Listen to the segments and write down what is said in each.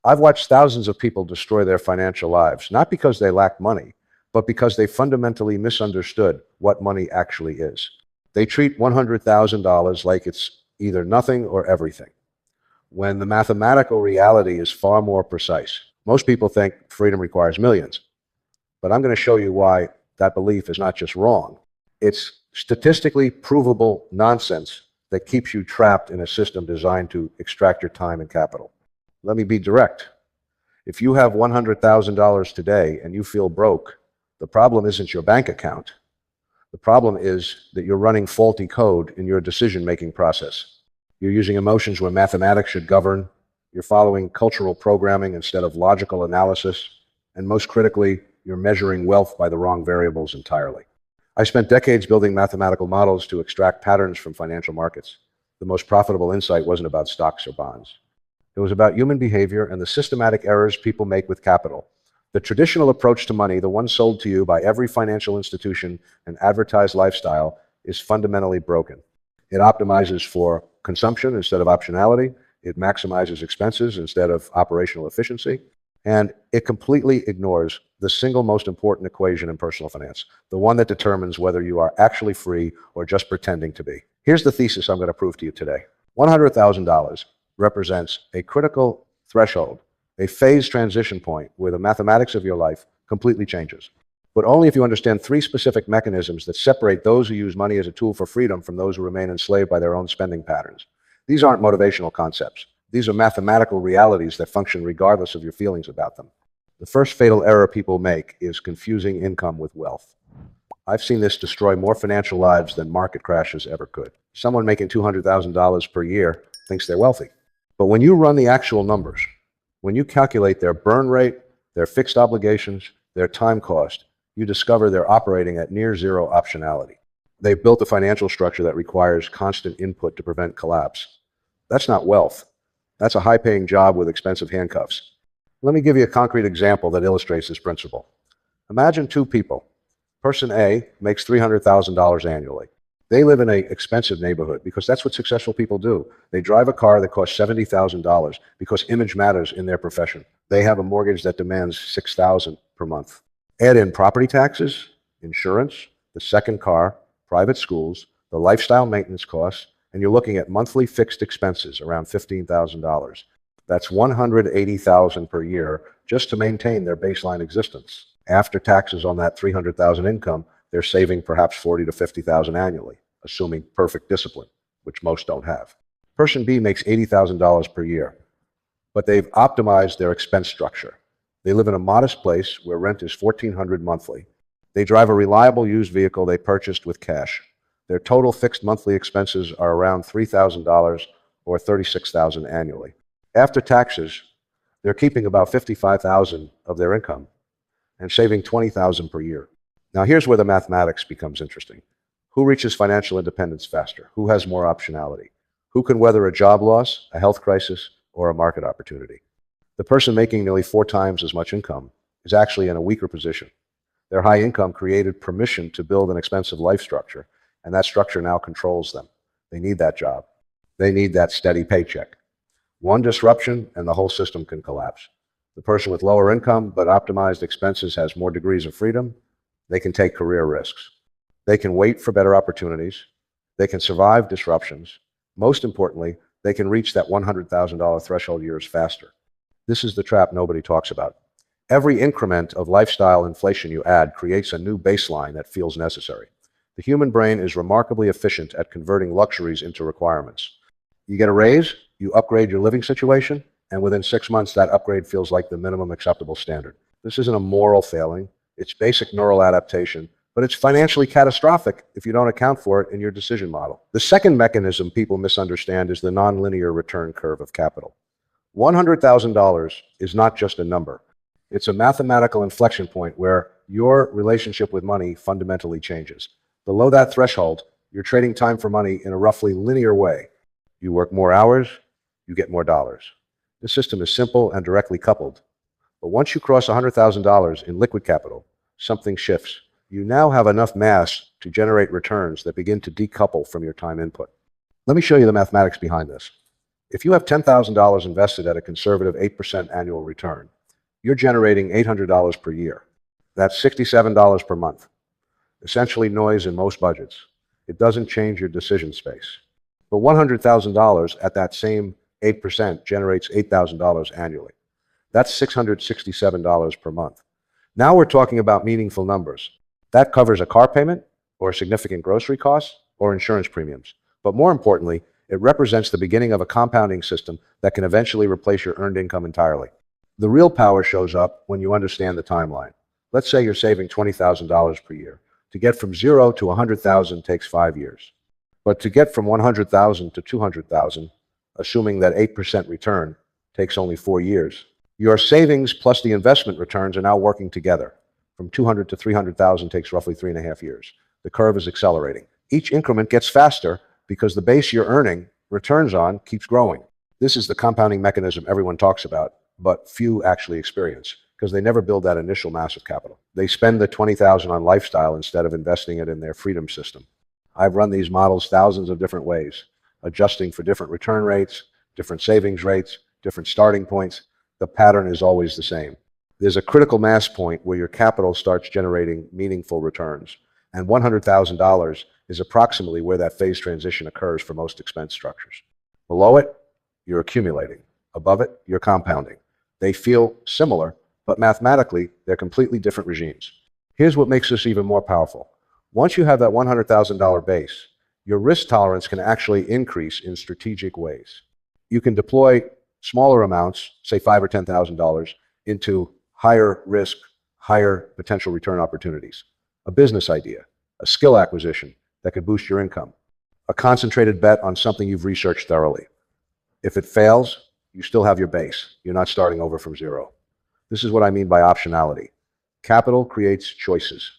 I've watched thousands of people destroy their financial lives, not because they lack money, but because they fundamentally misunderstood what money actually is. They treat $100,000 like it's either nothing or everything, when the mathematical reality is far more precise. Most people think freedom requires millions, but I'm going to show you why that belief is not just wrong. It's statistically provable nonsense that keeps you trapped in a system designed to extract your time and capital. Let me be direct. If you have $100,000 today and you feel broke, the problem isn't your bank account. The problem is that you're running faulty code in your decision-making process. You're using emotions where mathematics should govern. You're following cultural programming instead of logical analysis. And most critically, you're measuring wealth by the wrong variables entirely. I spent decades building mathematical models to extract patterns from financial markets. The most profitable insight wasn't about stocks or bonds. It was about human behavior and the systematic errors people make with capital. The traditional approach to money, the one sold to you by every financial institution and advertised lifestyle, is fundamentally broken. It optimizes for consumption instead of optionality. It maximizes expenses instead of operational efficiency. And it completely ignores the single most important equation in personal finance, the one that determines whether you are actually free or just pretending to be. Here's the thesis I'm going to prove to you today. $100,000 represents a critical threshold, a phase transition point where the mathematics of your life completely changes. But only if you understand three specific mechanisms that separate those who use money as a tool for freedom from those who remain enslaved by their own spending patterns. These aren't motivational concepts. These are mathematical realities that function regardless of your feelings about them. The first fatal error people make is confusing income with wealth. I've seen this destroy more financial lives than market crashes ever could. Someone making $200,000 per year thinks they're wealthy. But when you run the actual numbers, when you calculate their burn rate, their fixed obligations, their time cost, you discover they're operating at near zero optionality. They've built a financial structure that requires constant input to prevent collapse. That's not wealth. That's a high-paying job with expensive handcuffs. Let me give you a concrete example that illustrates this principle. Imagine two people. Person A makes $300,000 annually. They live in an expensive neighborhood because that's what successful people do. They drive a car that costs $70,000 because image matters in their profession. They have a mortgage that demands $6,000 per month. Add in property taxes, insurance, the second car, private schools, the lifestyle maintenance costs, and you're looking at monthly fixed expenses around $15,000. That's $180,000 per year just to maintain their baseline existence. After taxes on that $300,000 income, they're saving perhaps $40,000 to $50,000 annually, assuming perfect discipline, which most don't have. Person B makes $80,000 per year, but they've optimized their expense structure. They live in a modest place where rent is $1,400 monthly. They drive a reliable used vehicle they purchased with cash. Their total fixed monthly expenses are around $3,000 or $36,000 annually. After taxes, they're keeping about $55,000 of their income and saving $20,000 per year. Now here's where the mathematics becomes interesting. Who reaches financial independence faster? Who has more optionality? Who can weather a job loss, a health crisis, or a market opportunity? The person making nearly 4 times as much income is actually in a weaker position. Their high income created permission to build an expensive life structure, and that structure now controls them. They need that job. They need that steady paycheck. One disruption and the whole system can collapse. The person with lower income but optimized expenses has more degrees of freedom. They can take career risks. They can wait for better opportunities. They can survive disruptions. Most importantly, they can reach that $100,000 threshold years faster. This is the trap nobody talks about. Every increment of lifestyle inflation you add creates a new baseline that feels necessary. The human brain is remarkably efficient at converting luxuries into requirements. You get a raise, you upgrade your living situation, and within 6 months, that upgrade feels like the minimum acceptable standard. This isn't a moral failing. It's basic neural adaptation, but it's financially catastrophic if you don't account for it in your decision model. The second mechanism people misunderstand is the nonlinear return curve of capital. $100,000 is not just a number. It's a mathematical inflection point where your relationship with money fundamentally changes. Below that threshold, you're trading time for money in a roughly linear way. You work more hours, you get more dollars. This system is simple and directly coupled. But once you cross $100,000 in liquid capital, something shifts. You now have enough mass to generate returns that begin to decouple from your time input. Let me show you the mathematics behind this. If you have $10,000 invested at a conservative 8% annual return, you're generating $800 per year. That's $67 per month. Essentially noise in most budgets. It doesn't change your decision space. But $100,000 at that same 8% generates $8,000 annually. That's $667 per month. Now we're talking about meaningful numbers. That covers a car payment, or significant grocery costs, or insurance premiums. But more importantly, it represents the beginning of a compounding system that can eventually replace your earned income entirely. The real power shows up when you understand the timeline. Let's say you're saving $20,000 per year. To get from 0 to 100,000 takes 5 years. But to get from 100,000 to 200,000, assuming that 8% return, takes only 4 years. Your savings plus the investment returns are now working together. From 200 to 300,000 takes roughly 3.5 years. The curve is accelerating. Each increment gets faster because the base you're earning returns on keeps growing. This is the compounding mechanism everyone talks about, but few actually experience, because they never build that initial massive capital. They spend the $20,000 on lifestyle instead of investing it in their freedom system. I've run these models thousands of different ways, adjusting for different return rates, different savings rates, different starting points. The pattern is always the same. There's a critical mass point where your capital starts generating meaningful returns, and $100,000 is approximately where that phase transition occurs for most expense structures. Below it, you're accumulating. Above it, you're compounding. They feel similar, but mathematically, they're completely different regimes. Here's what makes this even more powerful. Once you have that $100,000 base, your risk tolerance can actually increase in strategic ways. You can deploy smaller amounts, say $5,000 or $10,000, into higher risk, higher potential return opportunities. A business idea, a skill acquisition that could boost your income, a concentrated bet on something you've researched thoroughly. If it fails, you still have your base. You're not starting over from 0. This is what I mean by optionality. Capital creates choices.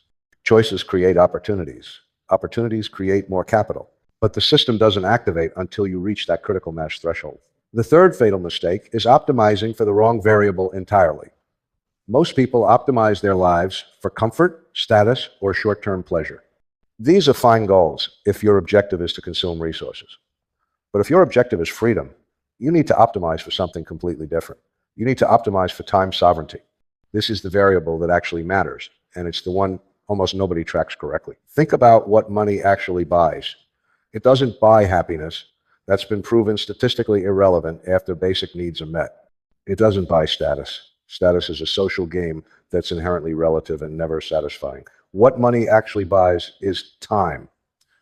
Choices create opportunities. Opportunities create more capital. But the system doesn't activate until you reach that critical mass threshold. The third fatal mistake is optimizing for the wrong variable entirely. Most people optimize their lives for comfort, status, or short-term pleasure. These are fine goals if your objective is to consume resources. But if your objective is freedom, you need to optimize for something completely different. You need to optimize for time sovereignty. This is the variable that actually matters, and it's the one almost nobody tracks correctly. Think about what money actually buys. It doesn't buy happiness. That's been proven statistically irrelevant after basic needs are met. It doesn't buy status. Status is a social game that's inherently relative and never satisfying. What money actually buys is time.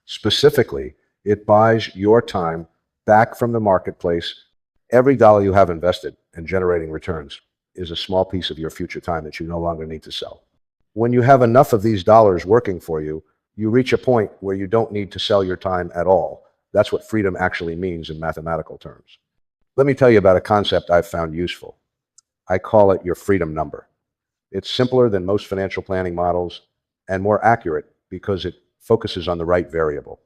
Specifically, it buys your time back from the marketplace. Every dollar you have invested and generating returns is a small piece of your future time that you no longer need to sell. When you have enough of these dollars working for you, you reach a point where you don't need to sell your time at all. That's what freedom actually means in mathematical terms. Let me tell you about a concept I've found useful. I call it your freedom number. It's simpler than most financial planning models and more accurate because it focuses on the right variable.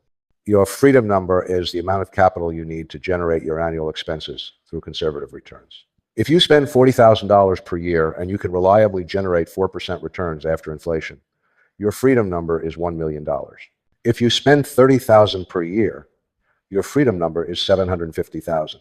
Your freedom number is the amount of capital you need to generate your annual expenses through conservative returns. If you spend $40,000 per year and you can reliably generate 4% returns after inflation, your freedom number is $1 million. If you spend $30,000 per year, your freedom number is $750,000.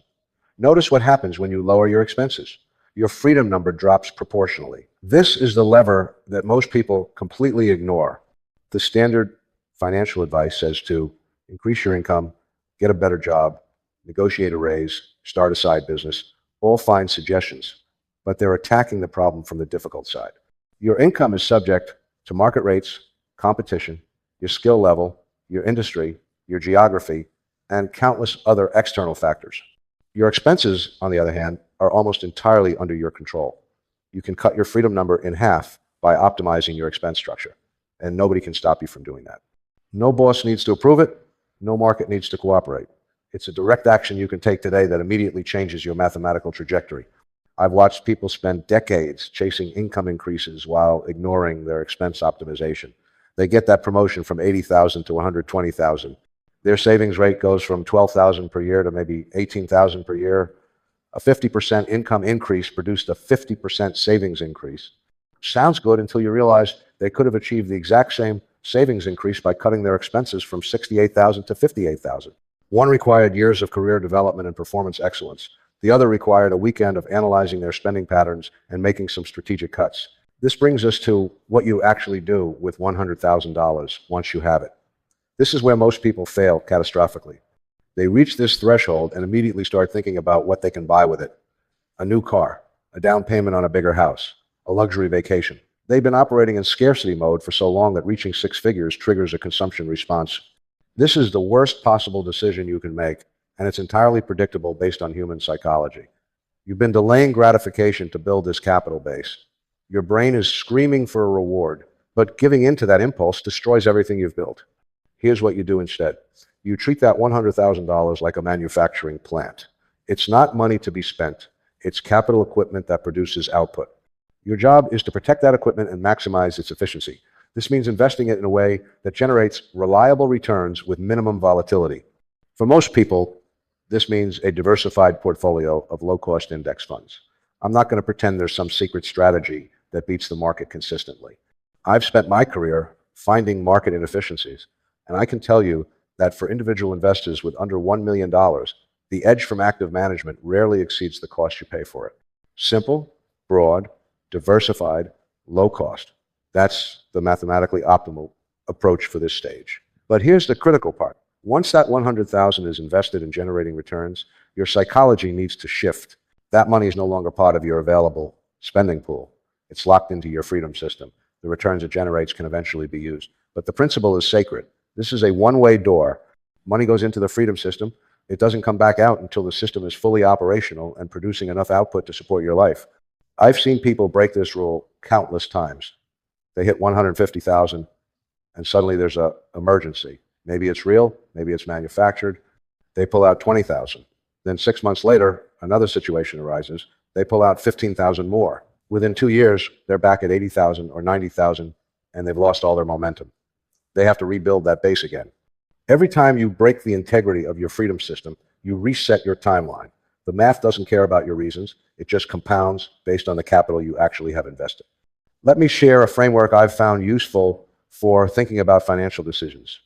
Notice what happens when you lower your expenses. Your freedom number drops proportionally. This is the lever that most people completely ignore. The standard financial advice says to increase your income, get a better job, negotiate a raise, start a side business, all fine suggestions, but they're attacking the problem from the difficult side. Your income is subject to market rates, competition, your skill level, your industry, your geography, and countless other external factors. Your expenses, on the other hand, are almost entirely under your control. You can cut your freedom number in half by optimizing your expense structure, and nobody can stop you from doing that. No boss needs to approve it. No market needs to cooperate. It's a direct action you can take today that immediately changes your mathematical trajectory. I've watched people spend decades chasing income increases while ignoring their expense optimization. They get that promotion from $80,000 to $120,000. Their savings rate goes from $12,000 per year to maybe $18,000 per year. A 50% income increase produced a 50% savings increase. Sounds good until you realize they could have achieved the exact same savings increase by cutting their expenses from $68,000 to $58,000. One required years of career development and performance excellence. The other required a weekend of analyzing their spending patterns and making some strategic cuts. This brings us to what you actually do with $100,000 once you have it. This is where most people fail catastrophically. They reach this threshold and immediately start thinking about what they can buy with it. A new car, a down payment on a bigger house, a luxury vacation. They've been operating in scarcity mode for so long that reaching six figures triggers a consumption response. This is the worst possible decision you can make, and it's entirely predictable based on human psychology. You've been delaying gratification to build this capital base. Your brain is screaming for a reward, but giving in to that impulse destroys everything you've built. Here's what you do instead. You treat that $100,000 like a manufacturing plant. It's not money to be spent. It's capital equipment that produces output. Your job is to protect that equipment and maximize its efficiency. This means investing it in a way that generates reliable returns with minimum volatility. For most people, this means a diversified portfolio of low-cost index funds. I'm not going to pretend there's some secret strategy that beats the market consistently. I've spent my career finding market inefficiencies, and I can tell you that for individual investors with under $1 million, the edge from active management rarely exceeds the cost you pay for it. Simple, broad, diversified, low cost. That's the mathematically optimal approach for this stage. But here's the critical part. Once that $100,000 is invested in generating returns, your psychology needs to shift. That money is no longer part of your available spending pool. It's locked into your freedom system. The returns it generates can eventually be used. But the principle is sacred. This is a one-way door. Money goes into the freedom system. It doesn't come back out until the system is fully operational and producing enough output to support your life. I've seen people break this rule countless times. They hit 150,000 and suddenly there's an emergency. Maybe it's real, maybe it's manufactured. They pull out 20,000. Then 6 months later, another situation arises. They pull out 15,000 more. Within 2 years, they're back at 80,000 or 90,000 and they've lost all their momentum. They have to rebuild that base again. Every time you break the integrity of your freedom system, you reset your timeline. The math doesn't care about your reasons. It just compounds based on the capital you actually have invested. Let me share a framework I've found useful for thinking about financial decisions.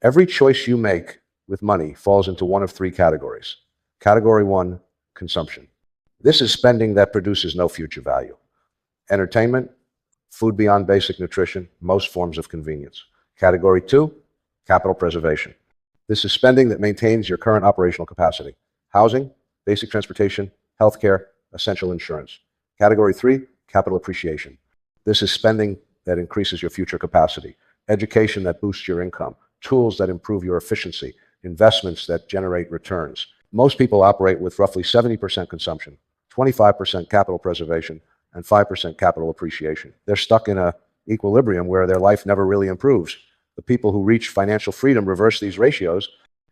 Every choice you make with money falls into one of three categories. Category one, consumption. This is spending that produces no future value. Entertainment, food beyond basic nutrition, most forms of convenience. Category two, capital preservation. This is spending that maintains your current operational capacity. Housing, basic transportation, healthcare, essential insurance. Category three, capital appreciation. This is spending that increases your future capacity. Education that boosts your income. Tools that improve your efficiency. Investments that generate returns. Most people operate with roughly 70% consumption, 25% capital preservation, and 5% capital appreciation. They're stuck in an equilibrium where their life never really improves. The people who reach financial freedom reverse these ratios.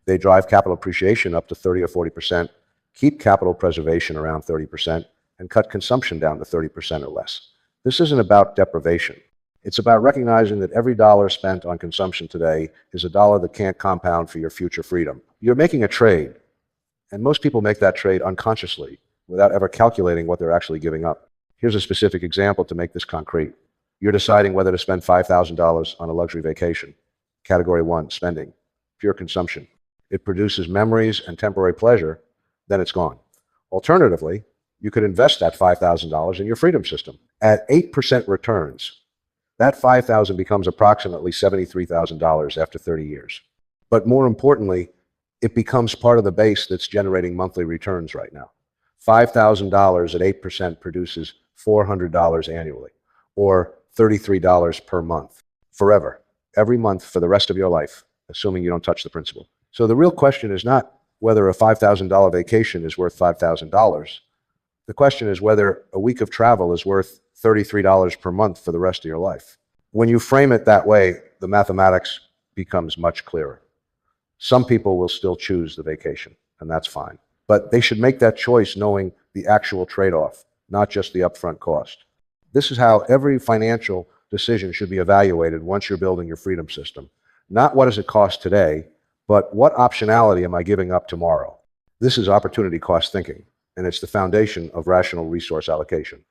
They drive capital appreciation up to 30 or 40%, keep capital preservation around 30%, and cut consumption down to 30% or less. This isn't about deprivation. It's about recognizing that every dollar spent on consumption today is a dollar that can't compound for your future freedom. You're making a trade, and most people make that trade unconsciously without ever calculating what they're actually giving up. Here's a specific example to make this concrete. You're deciding whether to spend $5,000 on a luxury vacation. Category one, spending, pure consumption. It produces memories and temporary pleasure, then it's gone. Alternatively, you could invest that $5,000 in your freedom system. At 8% returns, that $5,000 becomes approximately $73,000 after 30 years. But more importantly, it becomes part of the base that's generating monthly returns right now. $5,000 at 8% produces $400 annually, or $33 per month, forever, every month for the rest of your life, assuming you don't touch the principal. So the real question is not whether a $5,000 vacation is worth $5,000. The question is whether a week of travel is worth $33 per month for the rest of your life. When you frame it that way, the mathematics becomes much clearer. Some people will still choose the vacation, and that's fine. But they should make that choice knowing the actual trade-off, not just the upfront cost. This is how every financial decision should be evaluated once you're building your freedom system. Not what does it cost today, but what optionality am I giving up tomorrow? This is opportunity cost thinking, and it's the foundation of rational resource allocation.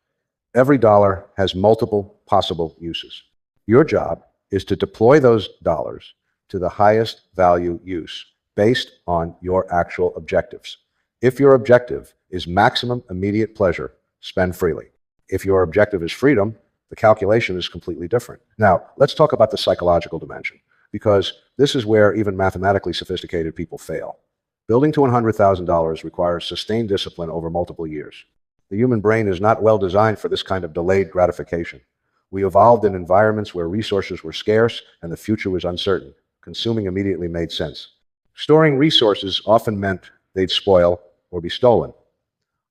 Every dollar has multiple possible uses. Your job is to deploy those dollars to the highest value use. based on your actual objectives. If your objective is maximum immediate pleasure, spend freely. If your objective is freedom, the calculation is completely different. Now, let's talk about the psychological dimension, because this is where even mathematically sophisticated people fail. Building to $100,000 requires sustained discipline over multiple years. The human brain is not well designed for this kind of delayed gratification. We evolved in environments where resources were scarce and the future was uncertain. Consuming immediately made sense. Storing resources often meant they'd spoil or be stolen.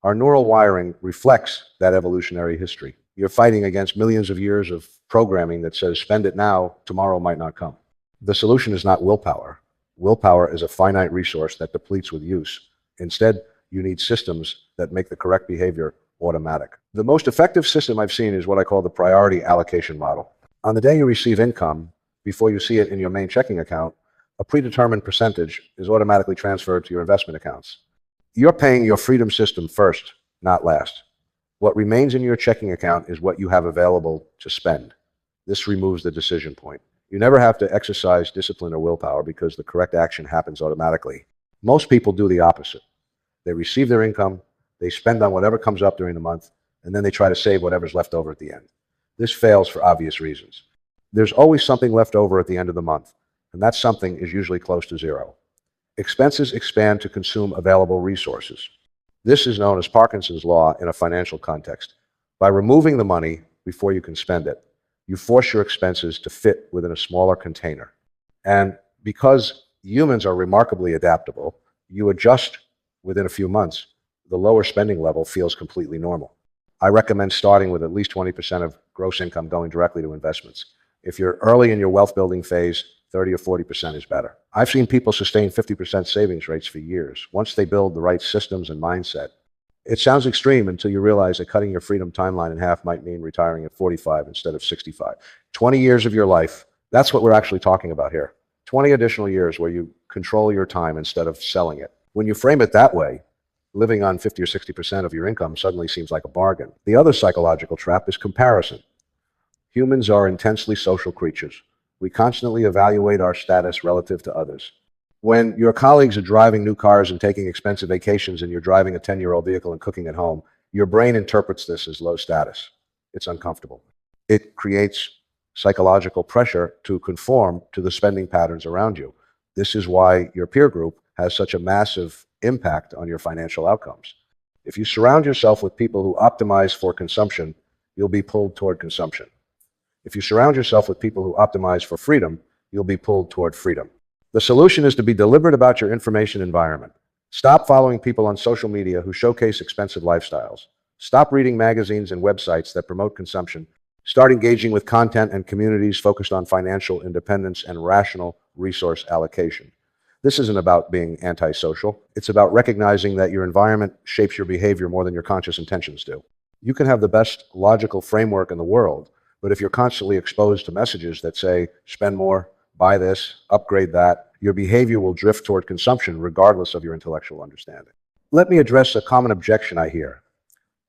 Our neural wiring reflects that evolutionary history. You're fighting against millions of years of programming that says spend it now, tomorrow might not come. The solution is not willpower. Willpower is a finite resource that depletes with use. Instead, you need systems that make the correct behavior automatic. The most effective system I've seen is what I call the priority allocation model. On the day you receive income, before you see it in your main checking account, a predetermined percentage is automatically transferred to your investment accounts. You're paying your freedom system first, not last. What remains in your checking account is what you have available to spend. This removes the decision point. You never have to exercise discipline or willpower because the correct action happens automatically. Most people do the opposite. They receive their income, they spend on whatever comes up during the month, and then they try to save whatever's left over at the end. This fails for obvious reasons. There's always something left over at the end of the month, and that something is usually close to zero. Expenses expand to consume available resources. This is known as Parkinson's law in a financial context. By removing the money before you can spend it, you force your expenses to fit within a smaller container. And because humans are remarkably adaptable, you adjust within a few months. The lower spending level feels completely normal. I recommend starting with at least 20% of gross income going directly to investments. If you're early in your wealth building phase, 30 or 40% is better. I've seen people sustain 50% savings rates for years, once they build the right systems and mindset. It sounds extreme until you realize that cutting your freedom timeline in half might mean retiring at 45 instead of 65. 20 years of your life, that's what we're actually talking about here. 20 additional years where you control your time instead of selling it. When you frame it that way, living on 50 or 60% of your income suddenly seems like a bargain. The other psychological trap is comparison. Humans are intensely social creatures. We constantly evaluate our status relative to others. When your colleagues are driving new cars and taking expensive vacations and you're driving a 10-year-old vehicle and cooking at home, your brain interprets this as low status. It's uncomfortable. It creates psychological pressure to conform to the spending patterns around you. This is why your peer group has such a massive impact on your financial outcomes. If you surround yourself with people who optimize for consumption, you'll be pulled toward consumption. If you surround yourself with people who optimize for freedom, you'll be pulled toward freedom. The solution is to be deliberate about your information environment. Stop following people on social media who showcase expensive lifestyles. Stop reading magazines and websites that promote consumption. Start engaging with content and communities focused on financial independence and rational resource allocation. This isn't about being antisocial. It's about recognizing that your environment shapes your behavior more than your conscious intentions do. You can have the best logical framework in the world, but if you're constantly exposed to messages that say, spend more, buy this, upgrade that, your behavior will drift toward consumption regardless of your intellectual understanding. Let me address a common objection I hear.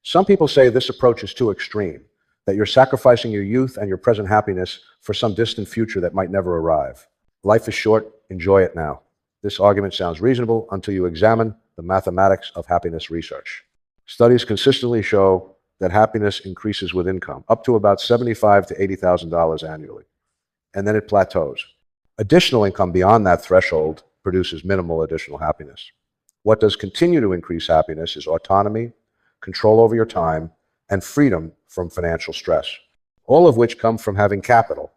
Some people say this approach is too extreme, that you're sacrificing your youth and your present happiness for some distant future that might never arrive. Life is short, enjoy it now. This argument sounds reasonable until you examine the mathematics of happiness research. Studies consistently show that happiness increases with income, up to about $75,000 to $80,000 annually, and then it plateaus. Additional income beyond that threshold produces minimal additional happiness. What does continue to increase happiness is autonomy, control over your time, and freedom from financial stress, all of which come from having capital,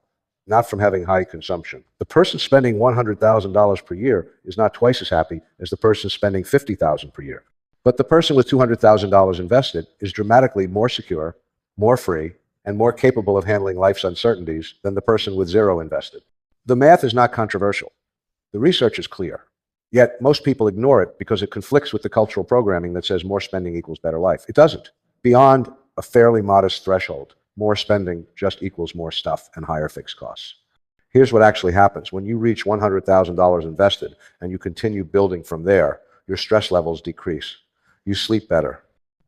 not from having high consumption. The person spending $100,000 per year is not twice as happy as the person spending $50,000 per year. But the person with $200,000 invested is dramatically more secure, more free, and more capable of handling life's uncertainties than the person with zero invested. The math is not controversial. The research is clear. Yet most people ignore it because it conflicts with the cultural programming that says more spending equals better life. It doesn't. Beyond a fairly modest threshold, more spending just equals more stuff and higher fixed costs. Here's what actually happens. When you reach $100,000 invested and you continue building from there, your stress levels decrease. You sleep better.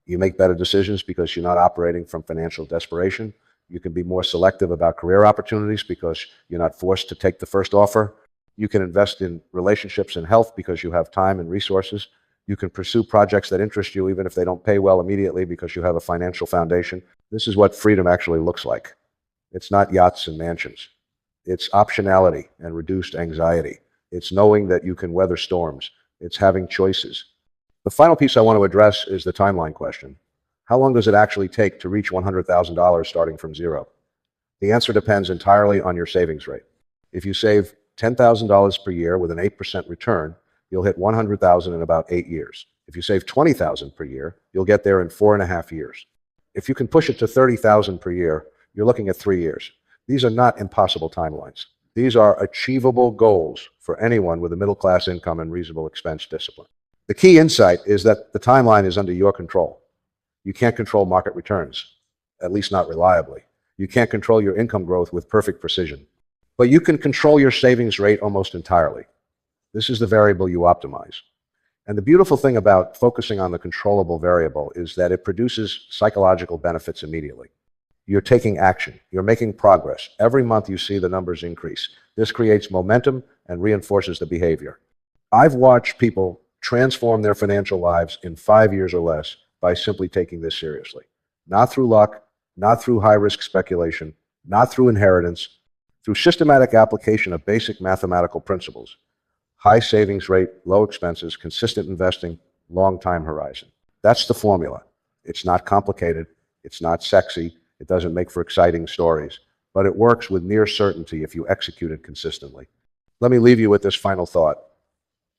You make better decisions because you're not operating from financial desperation. You can be more selective about career opportunities because you're not forced to take the first offer. You can invest in relationships and health because you have time and resources. You can pursue projects that interest you even if they don't pay well immediately because you have a financial foundation. This is what freedom actually looks like. It's not yachts and mansions. It's optionality and reduced anxiety. It's knowing that you can weather storms. It's having choices. The final piece I want to address is the timeline question. How long does it actually take to reach $100,000 starting from zero? The answer depends entirely on your savings rate. If you save $10,000 per year with an 8% return, you'll hit $100,000 in about 8 years. If you save $20,000 per year, you'll get there in 4.5 years. If you can push it to $30,000 per year, you're looking at 3 years. These are not impossible timelines. These are achievable goals for anyone with a middle-class income and reasonable expense discipline. The key insight is that the timeline is under your control. You can't control market returns, at least not reliably. You can't control your income growth with perfect precision. But you can control your savings rate almost entirely. This is the variable you optimize. And the beautiful thing about focusing on the controllable variable is that it produces psychological benefits immediately. You're taking action. You're making progress. Every month you see the numbers increase. This creates momentum and reinforces the behavior. I've watched people transform their financial lives in 5 years or less by simply taking this seriously. Not through luck, not through high-risk speculation, not through inheritance, through systematic application of basic mathematical principles. High savings rate, low expenses, consistent investing, long time horizon. That's the formula. It's not complicated. It's not sexy. It doesn't make for exciting stories, but it works with near certainty if you execute it consistently. Let me leave you with this final thought.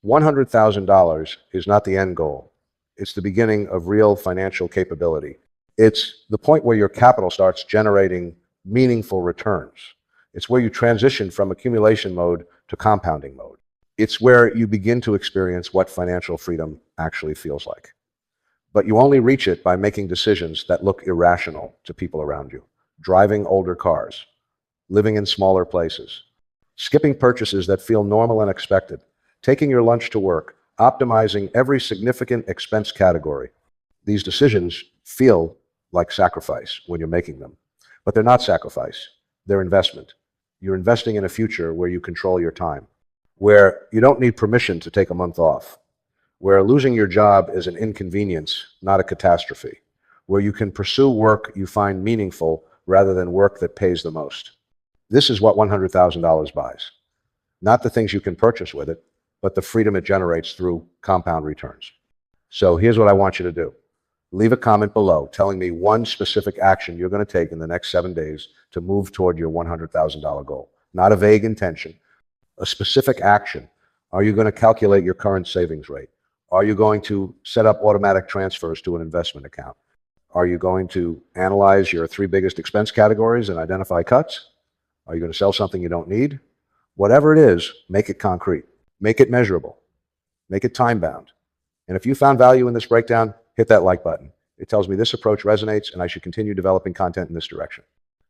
$100,000 is not the end goal. It's the beginning of real financial capability. It's the point where your capital starts generating meaningful returns. It's where you transition from accumulation mode to compounding mode. It's where you begin to experience what financial freedom actually feels like. But you only reach it by making decisions that look irrational to people around you. Driving older cars, living in smaller places, skipping purchases that feel normal and expected, taking your lunch to work, optimizing every significant expense category. These decisions feel like sacrifice when you're making them, but they're not sacrifice. They're investment. You're investing in a future where you control your time, where you don't need permission to take a month off, where losing your job is an inconvenience, not a catastrophe, where you can pursue work you find meaningful rather than work that pays the most. This is what $100,000 buys. Not the things you can purchase with it, but the freedom it generates through compound returns. So here's what I want you to do. Leave a comment below telling me one specific action you're going to take in the next 7 days to move toward your $100,000 goal. Not a vague intention, a specific action. Are you going to calculate your current savings rate? Are you going to set up automatic transfers to an investment account? Are you going to analyze your 3 biggest expense categories and identify cuts? Are you going to sell something you don't need? Whatever it is, make it concrete. Make it measurable. Make it time-bound. And if you found value in this breakdown, hit that like button. It tells me this approach resonates and I should continue developing content in this direction.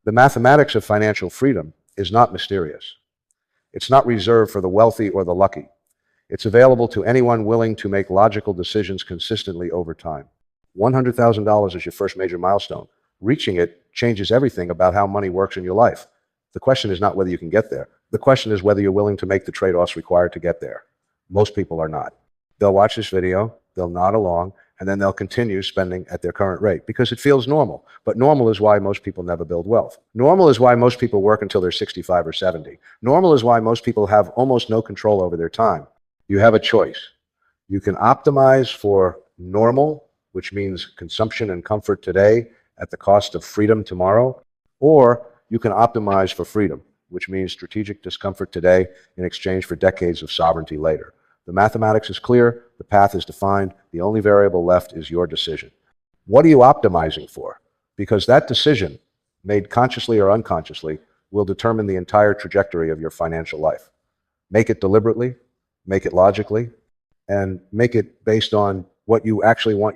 The mathematics of financial freedom is not mysterious. It's not reserved for the wealthy or the lucky. It's available to anyone willing to make logical decisions consistently over time. $100,000 is your first major milestone. Reaching it changes everything about how money works in your life. The question is not whether you can get there. The question is whether you're willing to make the trade-offs required to get there. Most people are not. They'll watch this video, they'll nod along, and then they'll continue spending at their current rate because it feels normal. But normal is why most people never build wealth. Normal is why most people work until they're 65 or 70. Normal is why most people have almost no control over their time. You have a choice. You can optimize for normal, which means consumption and comfort today at the cost of freedom tomorrow, or you can optimize for freedom, which means strategic discomfort today in exchange for decades of sovereignty later. The mathematics is clear, the path is defined, the only variable left is your decision. What are you optimizing for? Because that decision, made consciously or unconsciously, will determine the entire trajectory of your financial life. Make it deliberately, make it logically, and make it based on what you actually want your